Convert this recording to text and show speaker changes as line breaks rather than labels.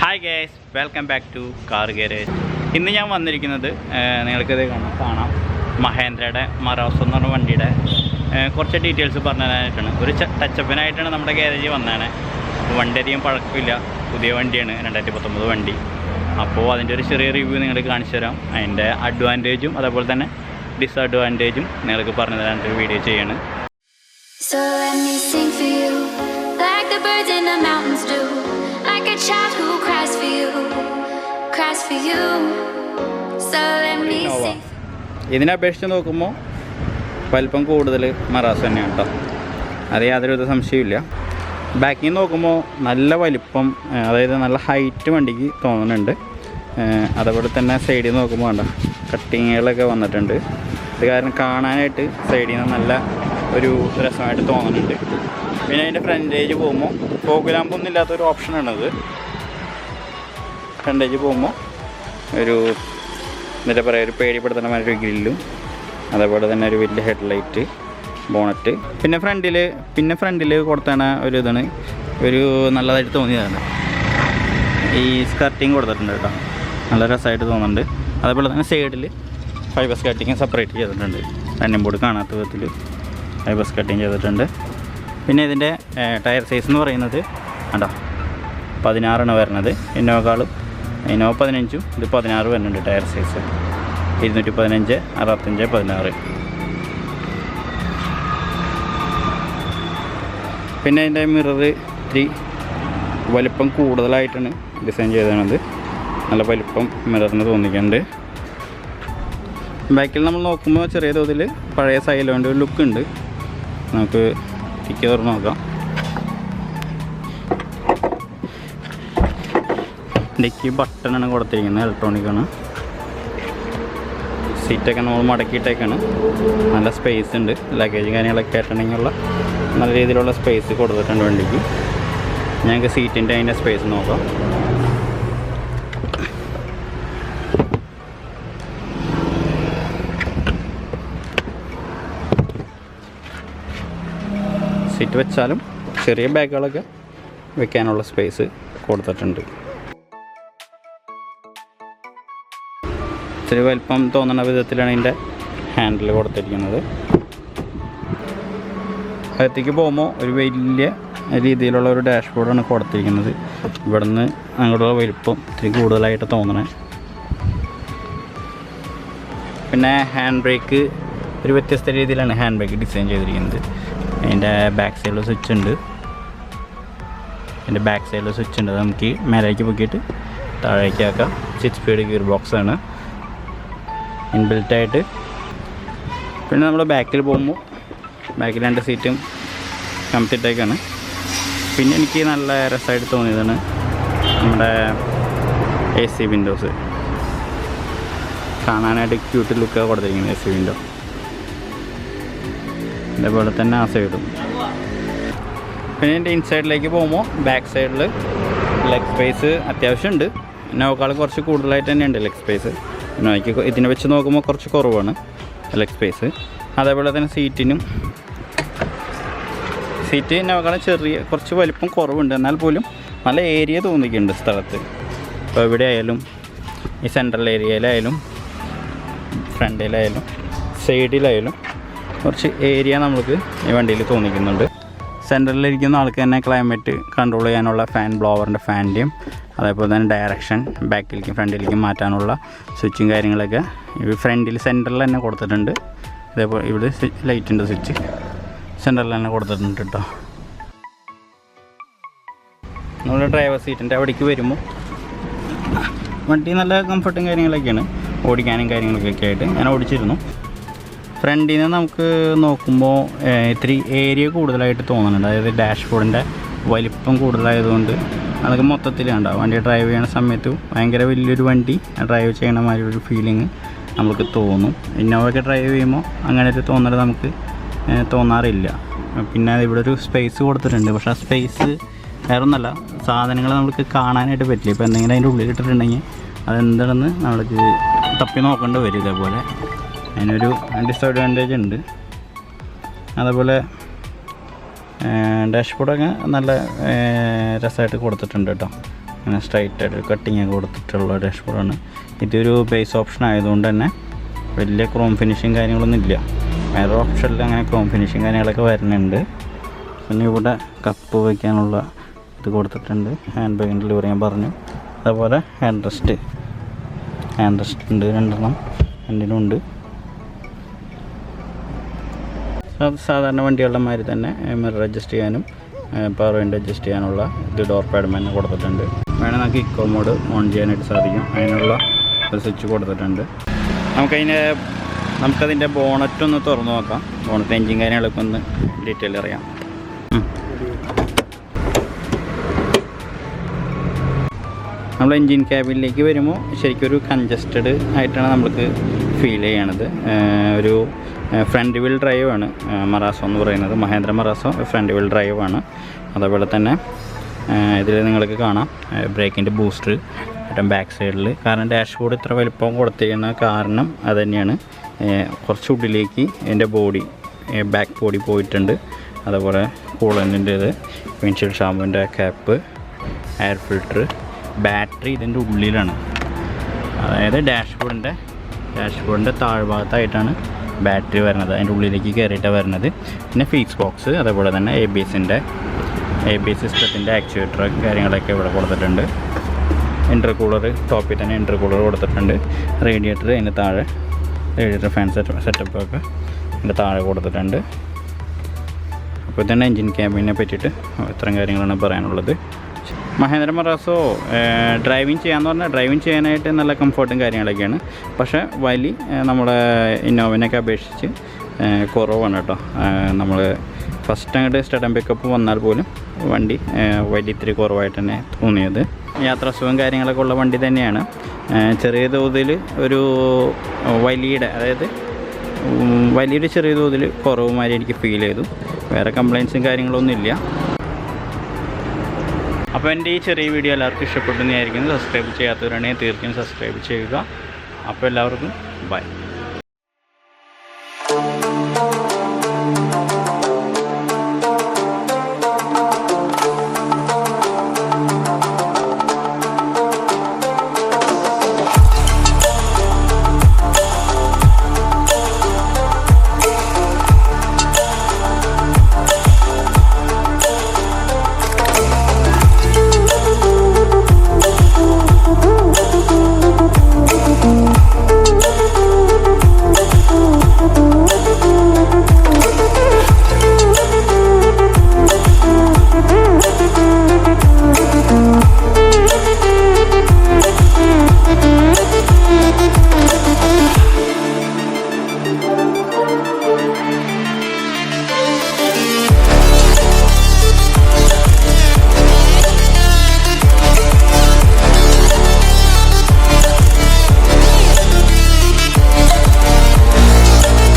Hi guys, welcome back to car garage. ഇന്ന് ഞാൻ വന്നിരിക്കുന്നത് നിങ്ങൾക്കിത് കാണാം മഹേന്ദ്രയുടെ മറോസ് എന്ന് പറഞ്ഞ വണ്ടിയുടെ കുറച്ച് ഡീറ്റെയിൽസ് പറഞ്ഞു തരാനായിട്ടാണ്. ഒരു ടച്ചപ്പിനായിട്ടാണ് നമ്മുടെ ഗാരേജിൽ വന്നതാണ്. വണ്ടി അധികം പഴക്കമില്ല, പുതിയ വണ്ടിയാണ്, 2019 വണ്ടി. അപ്പോൾ അതിൻ്റെ ഒരു ചെറിയ റിവ്യൂ നിങ്ങൾക്ക് കാണിച്ചു തരാം. അതിൻ്റെ അഡ്വാൻറ്റേജും അതേപോലെ തന്നെ ഡിസഡ്വാൻറ്റേജും നിങ്ങൾക്ക് പറഞ്ഞു തരാനായിട്ട് വീഡിയോ ചെയ്യാണ്.
So let me sing for you, like the birds in the mountains do, like a child who cries for you, cries for you. So let me sing.
ഇതിനെ അപേക്ഷിച്ച് നോക്കുമ്പോൾ വലിപ്പം കൂടുതൽ മറാസ് തന്നെയാണ് കേട്ടോ, അത് യാതൊരു സംശയമില്ല. ബാക്കിൽ നിന്ന് നോക്കുമ്പോൾ നല്ല വലിപ്പം, അതായത് നല്ല ഹൈറ്റ് വണ്ടിക്ക് തോന്നുന്നുണ്ട്. അതുപോലെ തന്നെ സൈഡിൽ നോക്കുമ്പോൾ വേണ്ട കട്ടിങ്ങുകളൊക്കെ വന്നിട്ടുണ്ട്. ഇത് കാരണം കാണാനായിട്ട് സൈഡിൽ നിന്ന് നല്ല ഒരു രസമായിട്ട് തോന്നുന്നുണ്ട്. പിന്നെ അതിൻ്റെ ഫ്രണ്ടേജ് പോകുമ്പോൾ ഫോഗ് ലാമ്പൊന്നും ഇല്ലാത്തൊരു ഓപ്ഷനാണത്. ഫ്രണ്ടേജ് പോകുമ്പോൾ ഒരു എന്താ പറയുക, ഒരു പേടിപ്പെടുത്തുന്ന ഒരു ഗ്രില്ലും അതേപോലെ തന്നെ ഒരു വലിയ ഹെഡ്ലൈറ്റ്, ബോണറ്റ്. പിന്നെ ഫ്രണ്ടിൽ കൊടുത്താണ് ഒരു ഇതാണ് ഒരു നല്ലതായിട്ട് തോന്നിയതാണ്. ഈ സ്കർട്ടിങ് കൊടുത്തിട്ടുണ്ട് കേട്ടോ, നല്ല രസമായിട്ട് തോന്നുന്നുണ്ട്. അതേപോലെ തന്നെ സൈഡിൽ ഫൈബർ സ്കർട്ടിങ് സെപ്പറേറ്റ് ചെയ്തിട്ടുണ്ട്. റണ്ണിംഗ് ബോർഡ് കാണാത്ത വിധത്തിൽ ഫൈബർ സ്കർട്ടിങ് ചെയ്തിട്ടുണ്ട്. പിന്നെ ഇതിൻ്റെ ടയർ സൈസ് എന്ന് പറയുന്നത് കേട്ടോ 16 വരുന്നത്. ഇന്നോവ 15, ഇത് 16 വരുന്നുണ്ട് ടയർ സൈസ്. 215, 65, 16. പിന്നെ അതിൻ്റെ മിറർ ഇത്തിരി വലിപ്പം കൂടുതലായിട്ടാണ് ഡിസൈൻ ചെയ്തത്. നല്ല വലിപ്പം മിററിന് തോന്നിക്കുന്നുണ്ട്. ബാക്കിൽ നമ്മൾ നോക്കുമ്പോൾ ചെറിയ തോതിൽ പഴയ സൈലൻ്റ് ഒരു ലുക്ക് ഉണ്ട്. നമുക്ക് ടിക്ക് തുറന്ന് നോക്കാം. ഡിക്കി ബട്ടണാണ് കൊടുത്തിരിക്കുന്നത്, ഇലക്ട്രോണിക്കാണ്. സീറ്റൊക്കെ നമ്മൾ മടക്കിയിട്ടേക്കാണ്. നല്ല സ്പേസ് ഉണ്ട്, ലഗേജ് കാര്യങ്ങളൊക്കെ ആയിട്ടുണ്ടെങ്കിലുള്ള നല്ല രീതിയിലുള്ള സ്പേസ് കൊടുത്തിട്ടുണ്ട് വണ്ടിക്ക്. ഞങ്ങൾക്ക് സീറ്റിൻ്റെ അതിൻ്റെ സ്പേസ് നോക്കാം. സീറ്റ് വെച്ചാലും ചെറിയ ബാഗുകളൊക്കെ വെക്കാനുള്ള സ്പേസ് കൊടുത്തിട്ടുണ്ട്. ഇത്തിരി വലിപ്പം തോന്നുന്ന വിധത്തിലാണ് ഇതിൻ്റെ ഹാൻഡിൽ കൊടുത്തിരിക്കുന്നത്. അകത്തേക്ക് പോകുമ്പോൾ ഒരു വലിയ രീതിയിലുള്ള ഒരു ഡാഷ്ബോർഡാണ് കൊടുത്തിരിക്കുന്നത്. ഇവിടെ നിന്ന് അങ്ങോട്ടുള്ള വലിപ്പം ഇത്തിരി കൂടുതലായിട്ട് തോന്നണേ. പിന്നെ ഹാൻഡ് ബ്രേക്ക് ഒരു വ്യത്യസ്ത രീതിയിലാണ് ഹാൻഡ് ബ്രേക്ക് ഡിസൈൻ ചെയ്തിരിക്കുന്നത്. അതിൻ്റെ ബാക്ക് സൈഡിൽ സ്വിച്ച് ഉണ്ട്. അത് നമുക്ക് മേലേക്ക് പൊക്കിയിട്ട് താഴേക്ക് ആക്കാം. 6 സ്പീഡ് ഗിയർ ബോക്സാണ് ഇൻബിൽറ്റായിട്ട്. പിന്നെ നമ്മൾ ബാക്കിൽ പോകുമ്പോൾ ബാക്കിൽ 2 സീറ്റും കംഫർട്ടായിട്ടാണ്. പിന്നെ എനിക്ക് നല്ല രസമായിട്ട് തോന്നിയതാണ് നമ്മുടെ AC വിൻഡോസ്. കാണാനായിട്ട് ക്യൂട്ട് ലുക്കൊക്കെ കൊടുത്തിരിക്കുന്നത് AC വിൻഡോ. അതേപോലെ തന്നെ ആ സൈഡും. പിന്നെ എൻ്റെ ഇൻസൈഡിലേക്ക് പോകുമ്പോൾ ബാക്ക് സൈഡിൽ ലെഗ് സ്പേസ് അത്യാവശ്യമുണ്ട്. ഇന്നോവക്കാൾ കുറച്ച് കൂടുതലായിട്ട് തന്നെയുണ്ട് ലെഗ് സ്പേസ്. ഇന്നോവയ്ക്ക് ഇതിനെ വെച്ച് നോക്കുമ്പോൾ കുറച്ച് കുറവാണ് ലെഗ് സ്പേസ്. അതേപോലെ തന്നെ സീറ്റ് ഇന്നോവക്കാൾ കുറച്ച് വലിപ്പം കുറവുണ്ട്. എന്നാൽ പോലും നല്ല ഏരിയ തോന്നിക്കുന്നുണ്ട് സ്ഥലത്ത്. ഇപ്പോൾ എവിടെ ആയാലും ഈ സെൻട്രൽ ഏരിയയിലായാലും ഫ്രണ്ടിലായാലും സൈഡിലായാലും കുറച്ച് ഏരിയ നമുക്ക് ഈ വണ്ടിയിൽ തോന്നിക്കുന്നുണ്ട്. സെൻറ്ററിലിരിക്കുന്ന ആൾക്ക് തന്നെ ക്ലൈമറ്റ് കൺട്രോൾ ചെയ്യാനുള്ള ഫാൻ, ബ്ലോവറിൻ്റെ ഫാൻ്റെയും അതേപോലെ തന്നെ ഡയറക്ഷൻ ബാക്കിലേക്കും ഫ്രണ്ടിലേക്കും മാറ്റാനുള്ള സ്വിച്ചും കാര്യങ്ങളൊക്കെ ഫ്രണ്ടിൽ സെൻറ്ററിൽ തന്നെ കൊടുത്തിട്ടുണ്ട്. അതേപോലെ ഇവിടെ ലൈറ്റിൻ്റെ സ്വിച്ച് സെൻറ്ററിൽ തന്നെ കൊടുത്തിട്ടുണ്ട് കേട്ടോ. നമ്മൾ ഡ്രൈവർ സീറ്റിൻ്റെ അവിടേക്ക് വരുമ്പോൾ വണ്ടി നല്ല കംഫർട്ടും കാര്യങ്ങളൊക്കെയാണ്, ഓടിക്കാനും കാര്യങ്ങളൊക്കെ ആയിട്ട് ഞാൻ ഓടിച്ചിരുന്നു. ഫ്രണ്ടിൽ നിന്ന് നമുക്ക് നോക്കുമ്പോൾ ഇത്തിരി ഏരിയ കൂടുതലായിട്ട് തോന്നുന്നുണ്ട്. അതായത് ഡാഷ്ബോർഡിൻ്റെ വലിപ്പം കൂടുതലായതുകൊണ്ട് അതൊക്കെ മൊത്തത്തിൽ ഉണ്ടാവും. വണ്ടി ഡ്രൈവ് ചെയ്യുന്ന സമയത്ത് ഭയങ്കര വലിയൊരു വണ്ടി ഡ്രൈവ് ചെയ്യണ മാതിരി ഒരു ഫീലിംഗ് നമുക്ക് തോന്നും. ഇന്നോവയൊക്കെ ഡ്രൈവ് ചെയ്യുമ്പോൾ അങ്ങനെ ഒരു തോന്നൽ നമുക്ക് തോന്നാറില്ല. പിന്നെ ഇവിടെ ഒരു സ്പേസ് കൊടുത്തിട്ടുണ്ട്. പക്ഷേ ആ സ്പേസ് വേറെ ഒന്നല്ല, സാധനങ്ങൾ നമുക്ക് കാണാനായിട്ട് പറ്റില്ല. ഇപ്പോൾ എന്തെങ്കിലും അതിൻ്റെ ഉള്ളിലിട്ടിട്ടുണ്ടെങ്കിൽ അതെന്താണെന്ന് നമ്മൾക്ക് തപ്പി നോക്കേണ്ടി വരും. ഇതേപോലെ അതിനൊരു ഡിസഡ്വാൻറ്റേജ് ഉണ്ട്. അതുപോലെ ഡാഷ്ബോർഡൊക്കെ നല്ല രസമായിട്ട് കൊടുത്തിട്ടുണ്ട് കേട്ടോ. അങ്ങനെ സ്ട്രൈറ്റായിട്ട് കട്ടിങ് കൊടുത്തിട്ടുള്ള ഡാഷ്ബോർഡാണ്. ഇതൊരു ബേസ് ഓപ്ഷൻ ആയതുകൊണ്ട് തന്നെ വലിയ ക്രോം ഫിനിഷിങ് കാര്യങ്ങളൊന്നും ഇല്ല. വേറെ ഓപ്ഷനിൽ അങ്ങനെ ക്രോം ഫിനിഷിങ് കാര്യങ്ങളൊക്കെ വരുന്നുണ്ട്. പിന്നെ ഇവിടെ കപ്പ് വയ്ക്കാനുള്ള ഇത് കൊടുത്തിട്ടുണ്ട്. ഹാൻഡ് ബാഗിൻ്റെ ഡെലിവറി ഞാൻ പറഞ്ഞു. അതുപോലെ ഹാൻഡ് റെസ്റ്റ് ഉണ്ട്, 2 രണ്ടിനുണ്ട്. സാധാരണ വണ്ടികളുടെ മാതിരി തന്നെ മിറർ അഡ്ജസ്റ്റ് ചെയ്യാനും പവർ വിൻഡോ അഡ്ജസ്റ്റ് ചെയ്യാനുള്ള ഇത് ഡോർ പാഡ് തന്നെ കൊടുത്തിട്ടുണ്ട്. വേണമെങ്കിൽ നമുക്ക് ഇക്കോ മോഡ് ഓൺ ചെയ്യാനായിട്ട് സാധിക്കും. അതിനുള്ള ഒരു സ്വിച്ച് കൊടുത്തിട്ടുണ്ട്. നമുക്കതിൻ്റെ ബോണറ്റ് ഒന്ന് തുറന്ന് നോക്കാം. ബോണറ്റ് എൻജിൻ കാര്യങ്ങളൊക്കെ ഒന്ന് ഡീറ്റെയിൽ അറിയാം. നമ്മൾ എൻജിൻ ക്യാബിനിലേക്ക് വരുമ്പോൾ ശരിക്കും ഒരു കൺജസ്റ്റഡ് ആയിട്ടാണ് നമുക്ക് ഫീൽ ചെയ്യണത്. ഒരു ഫ്രണ്ട് വീൽ ഡ്രൈവാണ് മറാസോ എന്ന് പറയുന്നത്. മഹേന്ദ്ര മറാസോ ഫ്രണ്ട് വീൽ ഡ്രൈവാണ്. അതേപോലെ തന്നെ ഇതിൽ നിങ്ങൾക്ക് കാണാം ബ്രേക്കിൻ്റെ ബൂസ്റ്റർ ഏറ്റവും ബാക്ക് സൈഡിൽ. കാരണം ഡാഷ്ബോർഡ് ഇത്ര വലിപ്പം കൊടുത്തിരിക്കുന്ന കാരണം അത് തന്നെയാണ്. കുറച്ച് ഉള്ളിലേക്ക് എൻ്റെ ബോഡി ബാക്ക് ബോഡി പോയിട്ടുണ്ട്. അതുപോലെ കൂളൻറ്റിൻ്റെ ഇത്, വിൻഷീൽഡ് ഷാമ്പുവിൻ്റെ ക്യാപ്പ്, എയർ ഫിൽറ്റർ, ബാറ്ററി ഇതിൻ്റെ ഉള്ളിലാണ്. അതായത് ഡാഷ്ബോർഡിൻ്റെ താഴ്ഭാഗത്തായിട്ടാണ് ബാറ്ററി വരുന്നത്. അതിൻ്റെ ഉള്ളിലേക്ക് കയറിയിട്ടാണ് വരുന്നത്. പിന്നെ ഫീസ് ബോക്സ്, അതേപോലെ തന്നെ ABS സിസ്റ്റത്തിൻ്റെ ആക്ച്വേറ്റർ കാര്യങ്ങളൊക്കെ ഇവിടെ കൊടുത്തിട്ടുണ്ട്. ഇൻ്റർകൂളർ, ടോപ്പിൽ തന്നെ ഇൻ്റർകൂളർ കൊടുത്തിട്ടുണ്ട്. റേഡിയേറ്റർ അതിൻ്റെ താഴെ, റേഡിയേറ്റർ ഫാൻ സെറ്റപ്പൊക്കെ അതിൻ്റെ താഴെ കൊടുത്തിട്ടുണ്ട്. അപ്പോൾ ഇതന്നെ എൻജിൻ ക്യാബിനെ പറ്റിയിട്ട് ഇത്രയും കാര്യങ്ങളാണ് പറയാനുള്ളത്. മഹേന്ദ്ര മറാസോ ഡ്രൈവിങ് ചെയ്യാനായിട്ട് നല്ല കംഫർട്ടും കാര്യങ്ങളൊക്കെയാണ്. പക്ഷേ വലി നമ്മുടെ ഇന്നോവനൊക്കെ അപേക്ഷിച്ച് കുറവാണ് കേട്ടോ. നമ്മൾ ഫസ്റ്റ് അങ്ങോട്ട് സ്റ്റഡൻ പിക്കപ്പ് വന്നാൽ പോലും വണ്ടി വലിയ ഇത്തിരി കുറവായിട്ട് തന്നെ തോന്നിയത്. യാത്രാസുഖം കാര്യങ്ങളൊക്കെ ഉള്ള വണ്ടി തന്നെയാണ്. ചെറിയ തോതിൽ ഒരു വലിയൊരു ചെറിയ തോതിൽ കുറവുമാതിരി എനിക്ക് ഫീൽ ചെയ്തു. വേറെ കംപ്ലയിൻസും കാര്യങ്ങളൊന്നും ഇല്ല. അപ്പോൾ എൻ്റെ ഈ ചെറിയ വീഡിയോ എല്ലാവർക്കും ഇഷ്ടപ്പെട്ടെന്നായിരിക്കും. സബ്സ്ക്രൈബ് ചെയ്യാത്തവരാണെങ്കിൽ തീർച്ചയായും സബ്സ്ക്രൈബ് ചെയ്യുക. അപ്പോൾ എല്ലാവർക്കും ബൈ.